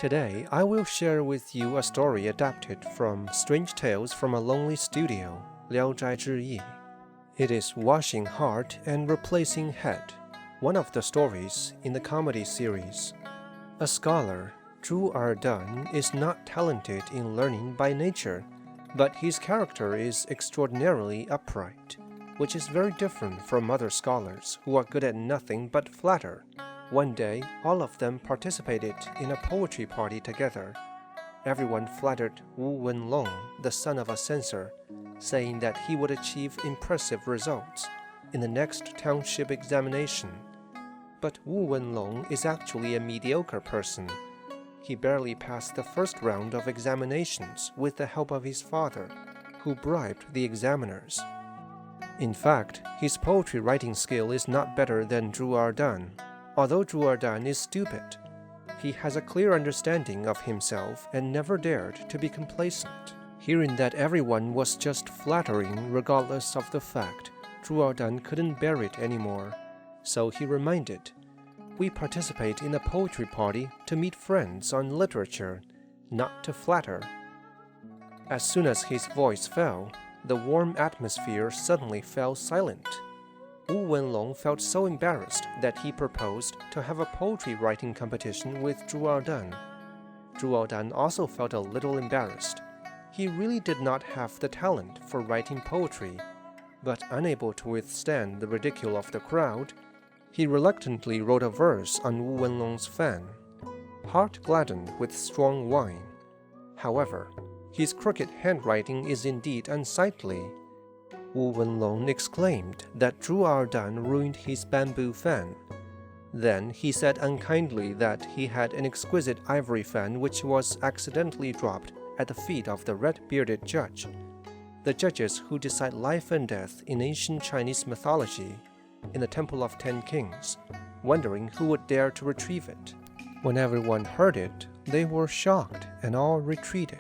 Today, I will share with you a story adapted from Strange Tales from a Lonely Studio, 聊斋志异. It is Washing Heart and Replacing Head, one of the stories in the comedy series. A scholar, Zhu Erdan, is not talented in learning by nature, but his character is extraordinarily upright, which is very different from other scholars who are good at nothing but flatter. One day, all of them participated in a poetry party together. Everyone flattered Wu Wenlong, the son of a censor, saying that he would achieve impressive results in the next township examination. But Wu Wenlong is actually a mediocre person. He barely passed the first round of examinations with the help of his father, who bribed the examiners. In fact, his poetry writing skill is not better than Zhu Erdan. Although Zhu Erdan is stupid, he has a clear understanding of himself and never dared to be complacent. Hearing that everyone was just flattering regardless of the fact, Zhu Erdan couldn't bear it anymore. So he reminded, "We participate in a poetry party to meet friends on literature, not to flatter." As soon as his voice fell, the warm atmosphere suddenly fell silent. Wu Wenlong felt so embarrassed that he proposed to have a poetry writing competition with Zhu Erdan. Zhu Erdan also felt a little embarrassed. He really did not have the talent for writing poetry, but unable to withstand the ridicule of the crowd, he reluctantly wrote a verse on Wu Wenlong's fan, "Heart gladdened with strong wine." However, his crooked handwriting is indeed unsightly. Wu Wenlong exclaimed that Zhu Erdan ruined his bamboo fan. Then he said unkindly that he had an exquisite ivory fan which was accidentally dropped at the feet of the red-bearded judge, the judges who decide life and death in ancient Chinese mythology, in the Temple of 10 Kings, wondering who would dare to retrieve it. When everyone heard it, they were shocked and all retreated.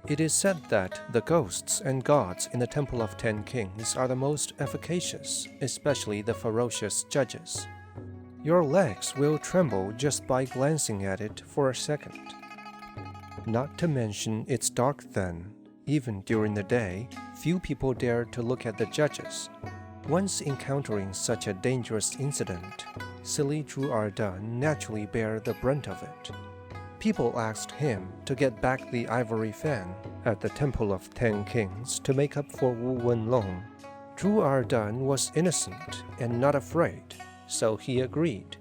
It is said that the ghosts and gods in the Temple of 10 Kings are the most efficacious, especially the ferocious judges. Your legs will tremble just by glancing at it for a second. Not to mention it's dark then. Even during the day, few people dare to look at the judges. Once encountering such a dangerous incident, silly Zhu Erdan naturally bear the brunt of it. People asked him to get back the ivory fan at the Temple of 10 Kings to make up for Wu Wenlong. Zhu Erdan was innocent and not afraid, so he agreed.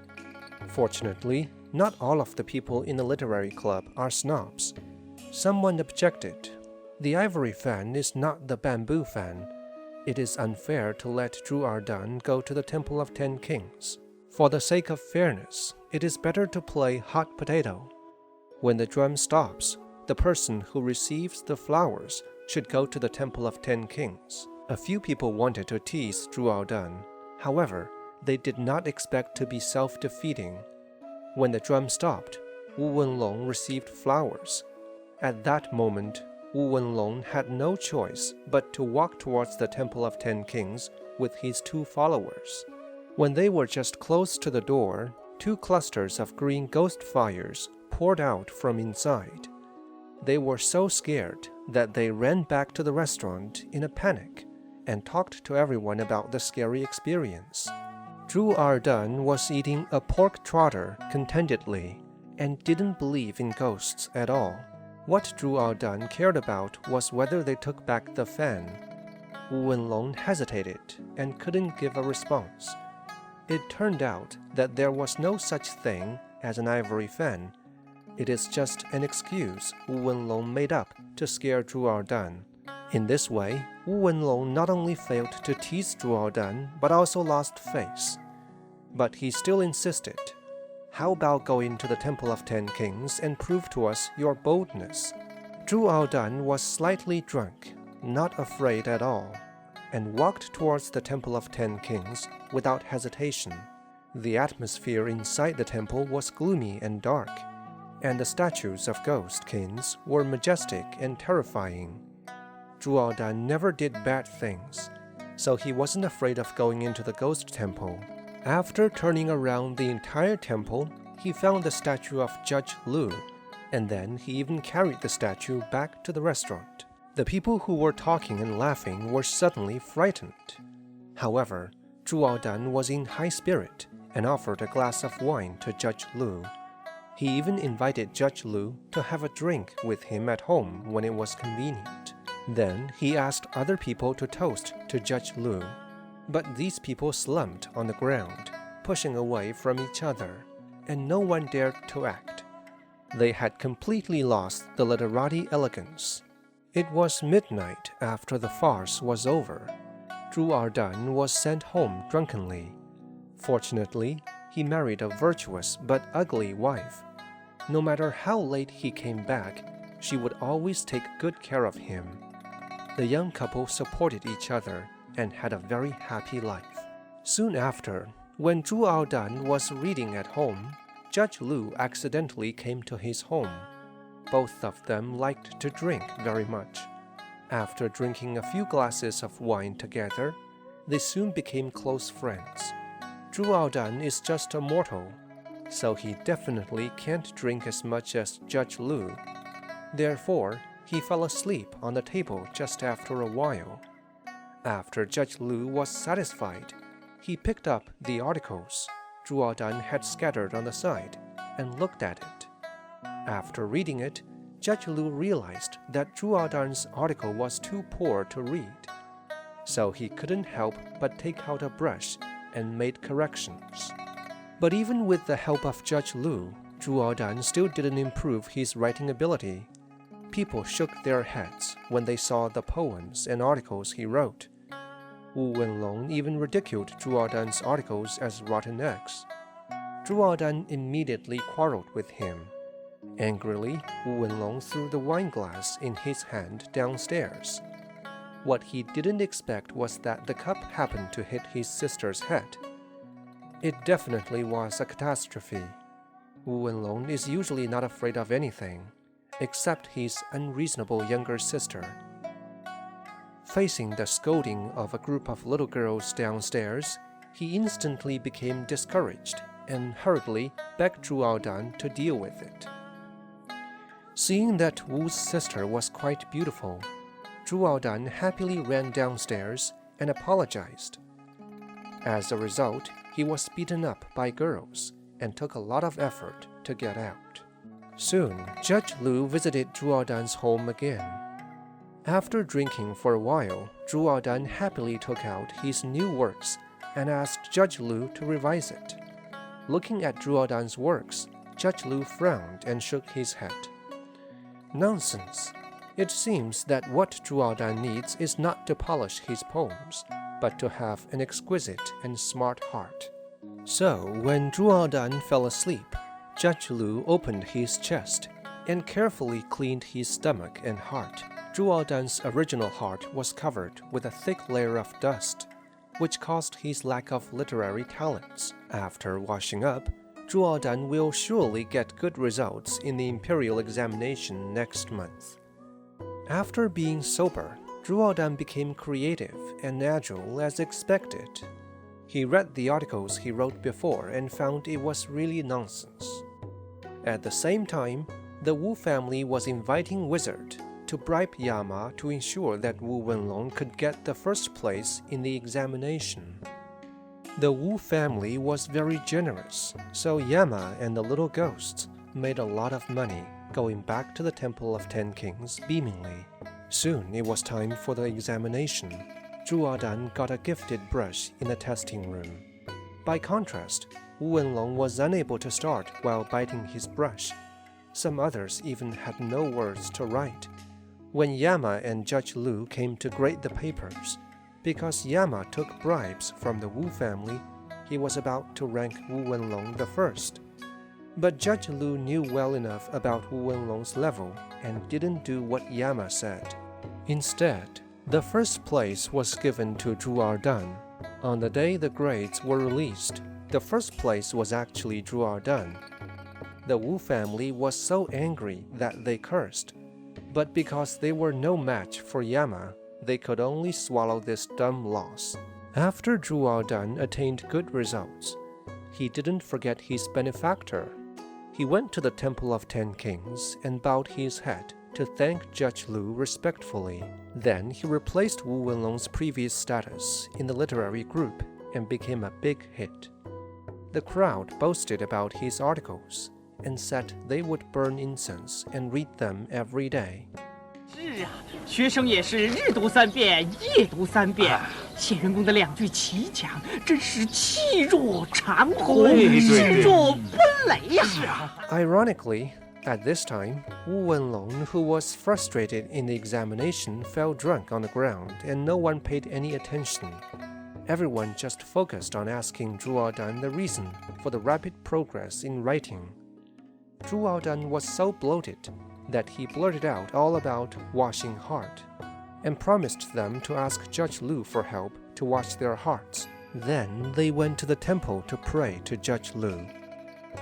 Fortunately, not all of the people in the literary club are snobs. Someone objected. "The ivory fan is not the bamboo fan. It is unfair to let Zhu Erdan go to the Temple of 10 Kings. For the sake of fairness, it is better to play hot potato. When the drum stops, the person who receives the flowers should go to the Temple of 10 Kings." A few people wanted to tease Zhu Erdan. However, they did not expect to be self-defeating. When the drum stopped, Wu Wenlong received flowers. At that moment, Wu Wenlong had no choice but to walk towards the Temple of 10 Kings with his 2 followers. When they were just close to the door, 2 clusters of green ghost fires poured out from inside. They were so scared that they ran back to the restaurant in a panic and talked to everyone about the scary experience. Zhu Erdan was eating a pork trotter contentedly and didn't believe in ghosts at all. What Zhu Erdan cared about was whether they took back the fan. Wu Wenlong hesitated and couldn't give a response. It turned out that there was no such thing as an ivory fan. It is just an excuse Wu Wenlong made up to scare Zhu Erdan. In this way, Wu Wenlong not only failed to tease Zhu Erdan, but also lost face. But he still insisted. "How about going to the Temple of 10 Kings and prove to us your boldness?" Zhu Erdan was slightly drunk, not afraid at all, and walked towards the Temple of 10 Kings without hesitation. The atmosphere inside the temple was gloomy and dark, and the statues of ghost kings were majestic and terrifying. Zhu Erdan never did bad things, so he wasn't afraid of going into the ghost temple. After turning around the entire temple, he found the statue of Judge Lu, and then he even carried the statue back to the restaurant. The people who were talking and laughing were suddenly frightened. However, Zhu Erdan was in high spirit and offered a glass of wine to Judge Lu. He even invited Judge Lu to have a drink with him at home when it was convenient. Then he asked other people to toast to Judge Lu. But these people slumped on the ground, pushing away from each other, and no one dared to act. They had completely lost the literati elegance. It was midnight after the farce was over. Zhu Erdan was sent home drunkenly. Fortunately, he married a virtuous but ugly wife. No matter how late he came back, she would always take good care of him. The young couple supported each other and had a very happy life. Soon after, when Zhu Erdan was reading at home, Judge Lu accidentally came to his home. Both of them liked to drink very much. After drinking a few glasses of wine together, they soon became close friends. Zhu Erdan is just a mortal, so he definitely can't drink as much as Judge Lu. Therefore, he fell asleep on the table just after a while. After Judge Lu was satisfied, he picked up the articles Zhu Erdan had scattered on the side and looked at it. After reading it, Judge Lu realized that Zhu Erdan's article was too poor to read. So he couldn't help but take out a brush and made corrections. But even with the help of Judge Lu, Zhu Erdan still didn't improve his writing ability. People shook their heads when they saw the poems and articles he wrote. Wu Wenlong even ridiculed Zhu Erdan's articles as rotten eggs. Zhu Erdan immediately quarreled with him. Angrily, Wu Wenlong threw the wine glass in his hand downstairs. What he didn't expect was that the cup happened to hit his sister's head. It definitely was a catastrophe. Wu Wenlong is usually not afraid of anything, except his unreasonable younger sister. Facing the scolding of a group of little girls downstairs, he instantly became discouraged and hurriedly begged Zhu Erdan to deal with it. Seeing that Wu's sister was quite beautiful, Zhu Erdan happily ran downstairs and apologized. As a result, he was beaten up by girls and took a lot of effort to get out. Soon, Judge Lu visited Zhu Erdan's home again. After drinking for a while, Zhu Erdan happily took out his new works and asked Judge Lu to revise it. Looking at Zhu Erdan's works, Judge Lu frowned and shook his head. Nonsense! It seems that what Zhu Erdan needs is not to polish his poems, but to have an exquisite and smart heart. So, when Zhu Erdan fell asleep, Judge Lu opened his chest and carefully cleaned his stomach and heart. Zhu Erdan's original heart was covered with a thick layer of dust, which caused his lack of literary talents. After washing up, Zhu Erdan will surely get good results in the imperial examination next month. After being sober, Zhu Erdan became creative and agile as expected. He read the articles he wrote before and found it was really nonsense. At the same time, the Wu family was inviting Wizard to bribe Yama to ensure that Wu Wenlong could get the first place in the examination. The Wu family was very generous, so Yama and the little ghosts made a lot of money, going back to the Temple of Ten Kings beamingly. Soon it was time for the examination. Zhu Erdan got a gifted brush in the testing room. By contrast, Wu Wenlong was unable to start while biting his brush. Some others even had no words to write. When Yama and Judge Lu came to grade the papers, because Yama took bribes from the Wu family, he was about to rank Wu Wenlong the first. But Judge Lu knew well enough about Wu Wenlong's level and didn't do what Yama said. Instead, the first place was given to Zhu Erdan. On the day the grades were released, the first place was actually Zhu Erdan. The Wu family was so angry that they cursed, but because they were no match for Yama, they could only swallow this dumb loss. After Zhu Erdan attained good results, he didn't forget his benefactor. He went to the Temple of 10 Kings and bowed his head to thank Judge Lu respectfully. Then he replaced Wu Wenlong's previous status in the literary group and became a big hit. The crowd boasted about his articles and said they would burn incense and read them every day. 是啊，学生也是日读3遍，夜读3遍。谢元恭的2句奇讲，真是气若长虹，势若奔雷呀！ Ironically, at this time, Wu Wenlong, who was frustrated in the examination, fell drunk on the ground and no one paid any attention. Everyone just focused on asking Zhu Erdan the reason for the rapid progress in writing. Zhu Erdan was so bloated that he blurted out all about washing heart and promised them to ask Judge Lu for help to wash their hearts. Then they went to the temple to pray to Judge Lu.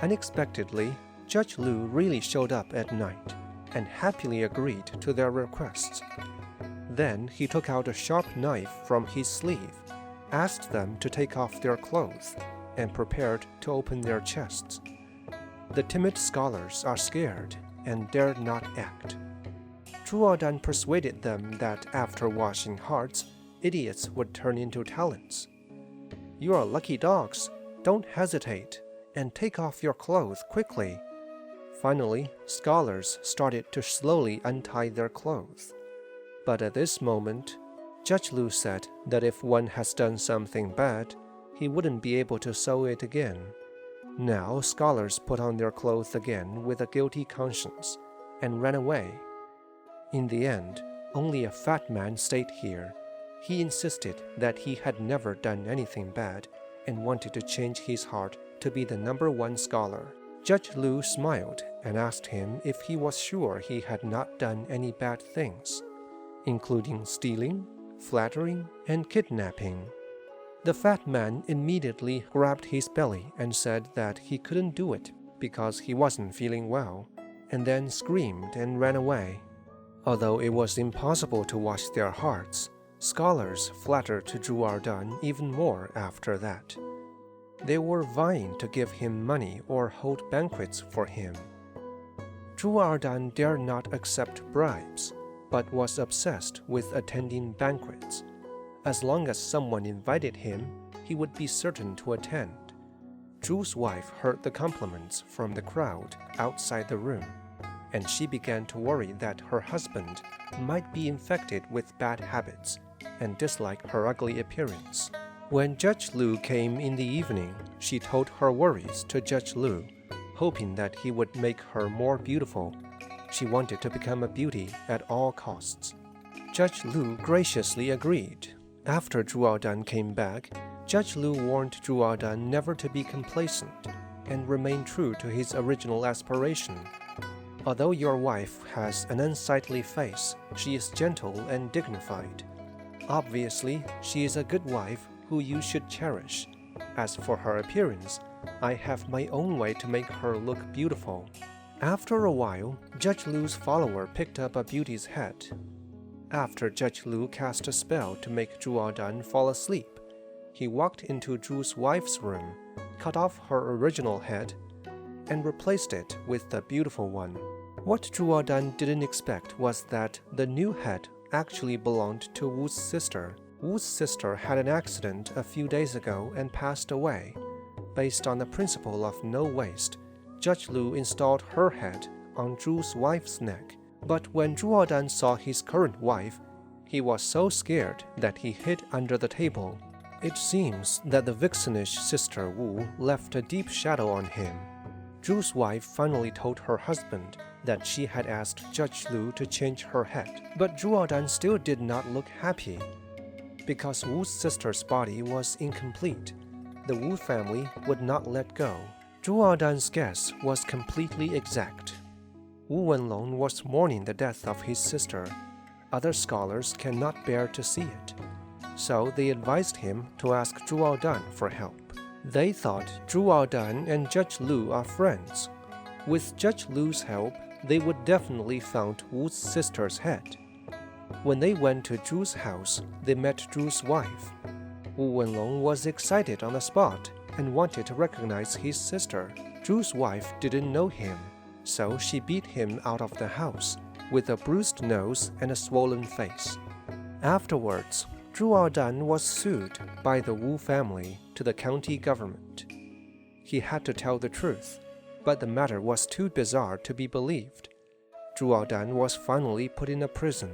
Unexpectedly, Judge Lu really showed up at night and happily agreed to their requests. Then he took out a sharp knife from his sleeve, asked them to take off their clothes, and prepared to open their chests. The timid scholars are scared and dared not act. Zhu Erdan persuaded them that after washing hearts, idiots would turn into talents. You are lucky dogs. Don't hesitate and take off your clothes quickly. Finally, scholars started to slowly untie their clothes. But at this moment, Judge Lu said that if one has done something bad, he wouldn't be able to sew it again. Now scholars put on their clothes again with a guilty conscience and ran away. In the end, only a fat man stayed here. He insisted that he had never done anything bad and wanted to change his heart to be the #1 scholar. Judge Lu smiled and asked him if he was sure he had not done any bad things, including stealing, flattering, and kidnapping. The fat man immediately grabbed his belly and said that he couldn't do it because he wasn't feeling well, and then screamed and ran away. Although it was impossible to wash their hearts, scholars flattered Zhu Erdan even more after that. They were vying to give him money or hold banquets for him. Zhu Erdan dared not accept bribes, but was obsessed with attending banquets. As long as someone invited him, he would be certain to attend. Zhu's wife heard the compliments from the crowd outside the room, and she began to worry that her husband might be infected with bad habits and dislike her ugly appearance. When Judge Lu came in the evening, she told her worries to Judge Lu, hoping that he would make her more beautiful. She wanted to become a beauty at all costs. Judge Lu graciously agreed. After Zhu Erdan came back, Judge Lu warned Zhu Erdan never to be complacent and remain true to his original aspiration. Although your wife has an unsightly face, she is gentle and dignified. Obviously, she is a good wife who you should cherish. As for her appearance, I have my own way to make her look beautiful. After a while, Judge Lu's follower picked up a beauty's head. After Judge Lu cast a spell to make Zhu Erdan fall asleep, he walked into Zhu's wife's room, cut off her original head, and replaced it with the beautiful one. What Zhu Erdan didn't expect was that the new head actually belonged to Wu's sister. Wu's sister had an accident a few days ago and passed away. Based on the principle of no waste, Judge Lu installed her head on Zhu's wife's neck. But when Zhu Erdan saw his current wife, he was so scared that he hid under the table. It seems that the vixenish sister Wu left a deep shadow on him. Zhu's wife finally told her husband that she had asked Judge Lu to change her head. But Zhu Erdan still did not look happy. Because Wu's sister's body was incomplete, the Wu family would not let go. Zhu Erdan's guess was completely exact. Wu Wenlong was mourning the death of his sister. Other scholars cannot bear to see it. So they advised him to ask Zhu Erdan for help. They thought Zhu Erdan and Judge Lu are friends. With Judge Lu's help, they would definitely find Wu's sister's head. When they went to Zhu's house, they met Zhu's wife. Wu Wenlong was excited on the spot and wanted to recognize his sister. Zhu's wife didn't know him, so she beat him out of the house with a bruised nose and a swollen face. Afterwards, Zhu Erdan was sued by the Wu family to the county government. He had to tell the truth, but the matter was too bizarre to be believed. Zhu Erdan was finally put in a prison.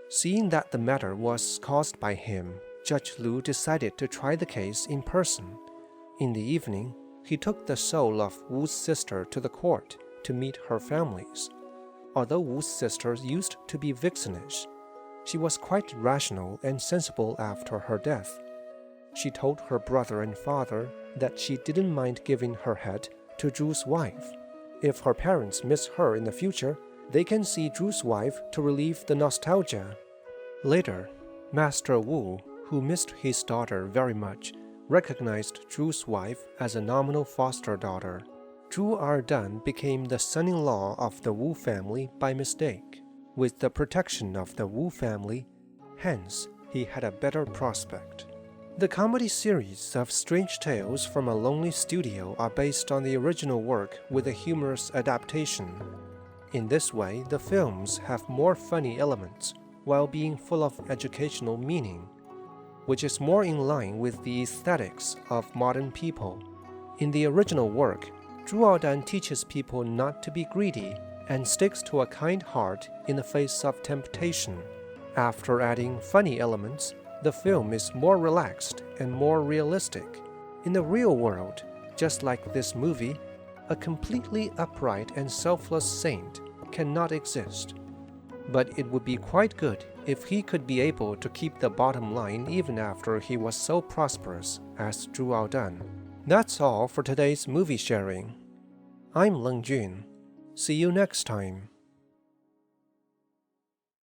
Seeing that the matter was caused by him, Judge Lu decided to try the case in person. In the evening, he took the soul of Wu's sister to the court to meet her families. Although Wu's sister used to be vixenish, she was quite rational and sensible after her death. She told her brother and father that she didn't mind giving her head to Zhu's wife. If her parents miss her in the future, they can see Zhu's wife to relieve the nostalgia. Later, Master Wu, who missed his daughter very much, recognized Zhu's wife as a nominal foster daughter. Zhu Erdan became the son-in-law of the Wu family by mistake. With the protection of the Wu family, hence he had a better prospect. The comedy series of Strange Tales from a Lonely Studio are based on the original work with a humorous adaptation. In this way, the films have more funny elements while being full of educational meaning, which is more in line with the aesthetics of modern people. In the original work, Zhu Erdan teaches people not to be greedy and sticks to a kind heart in the face of temptation. After adding funny elements, the film is more relaxed and more realistic. In the real world, just like this movie, a completely upright and selfless saint cannot exist. But it would be quite good if he could be able to keep the bottom line even after he was so prosperous as Zhu Erdan. That's all for today's movie sharing. I'm Leng Jun. See you next time.